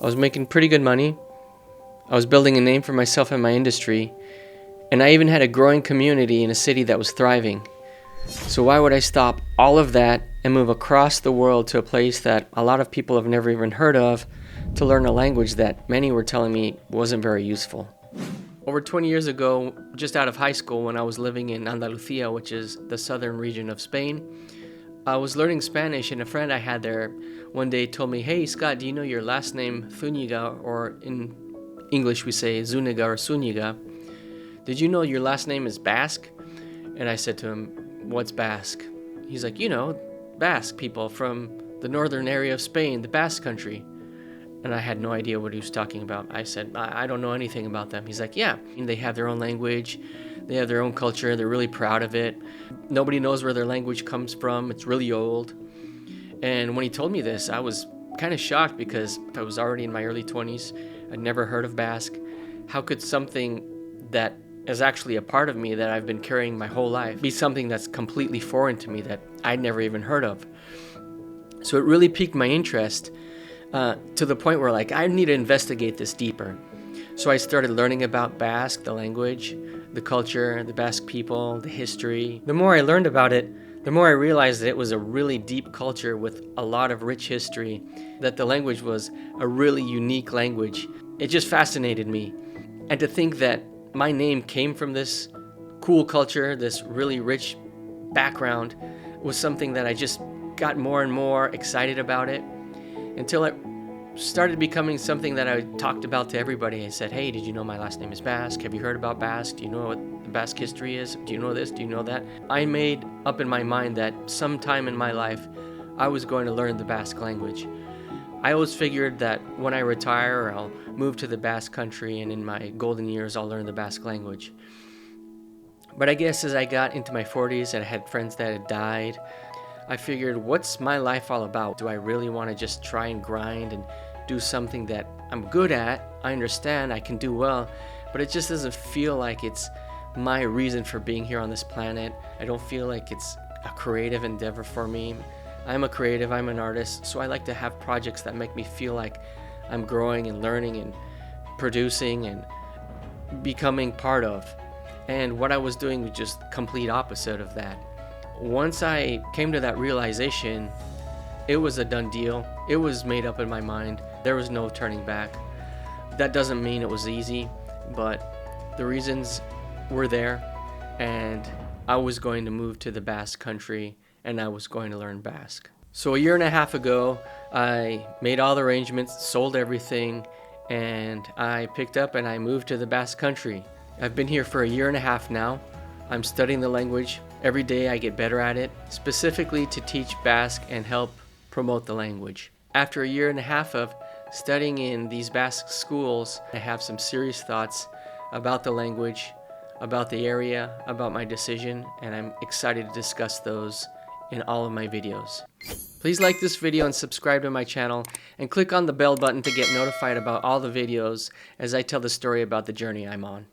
I was making pretty good money. I was building a name for myself in my industry, and I even had a growing community in a city that was thriving. So why would I stop all of that and move across the world to a place that a lot of people have never even heard of to learn a language that many were telling me wasn't very useful? Over 20 years ago, just out of high school, when I was living in Andalusia, which is the southern region of Spain, I was learning Spanish, and a friend I had there one day told me, "Hey Scott, do you know your last name Zuniga, or in English we say Zuniga or Zuniga? Did you know your last name is Basque?" And I said to him, "What's Basque?" He's like, Basque people from the northern area of Spain, the Basque Country. And I had no idea what he was talking about. I said, I don't know anything about them. He's like, yeah, they have their own language. They have their own culture. They're really proud of it. Nobody knows where their language comes from. It's really old. And when he told me this, I was kind of shocked because I was already in my early 20s. I'd never heard of Basque. How could something that is actually a part of me that I've been carrying my whole life be something that's completely foreign to me that I'd never even heard of? So it really piqued my interest to the point where I need to investigate this deeper. So I started learning about Basque, the language, the culture, the Basque people, the history. The more I learned about it, the more I realized that it was a really deep culture with a lot of rich history, that the language was a really unique language. It just fascinated me. And to think that my name came from this cool culture, this really rich background, was something that I just got more and more excited about it, until it started becoming something that I talked about to everybody. I said, "Hey, did you know my last name is Basque? Have you heard about Basque? Do you know what the Basque history is? Do you know this? Do you know that?" I made up in my mind that sometime in my life, I was going to learn the Basque language. I always figured that when I retire, I'll move to the Basque Country, and in my golden years, I'll learn the Basque language. But I guess as I got into my 40s and I had friends that had died, I figured, what's my life all about? Do I really want to just try and grind and do something that I'm good at? I understand I can do well, but it just doesn't feel like it's my reason for being here on this planet. I don't feel like it's a creative endeavor for me. I'm a creative, I'm an artist, so I like to have projects that make me feel like I'm growing and learning and producing and becoming part of. And what I was doing was just complete opposite of that. Once I came to that realization, it was a done deal. It was made up in my mind. There was no turning back. That doesn't mean it was easy, but the reasons were there, and I was going to move to the Basque Country, and I was going to learn Basque. So a year and a half ago, I made all the arrangements, sold everything, and I picked up and I moved to the Basque Country. I've been here for a year and a half now. I'm studying the language. Every day I get better at it, specifically to teach Basque and help promote the language. After a year and a half of studying in these Basque schools, I have some serious thoughts about the language, about the area, about my decision, and I'm excited to discuss those in all of my videos. Please like this video and subscribe to my channel, and click on the bell button to get notified about all the videos as I tell the story about the journey I'm on.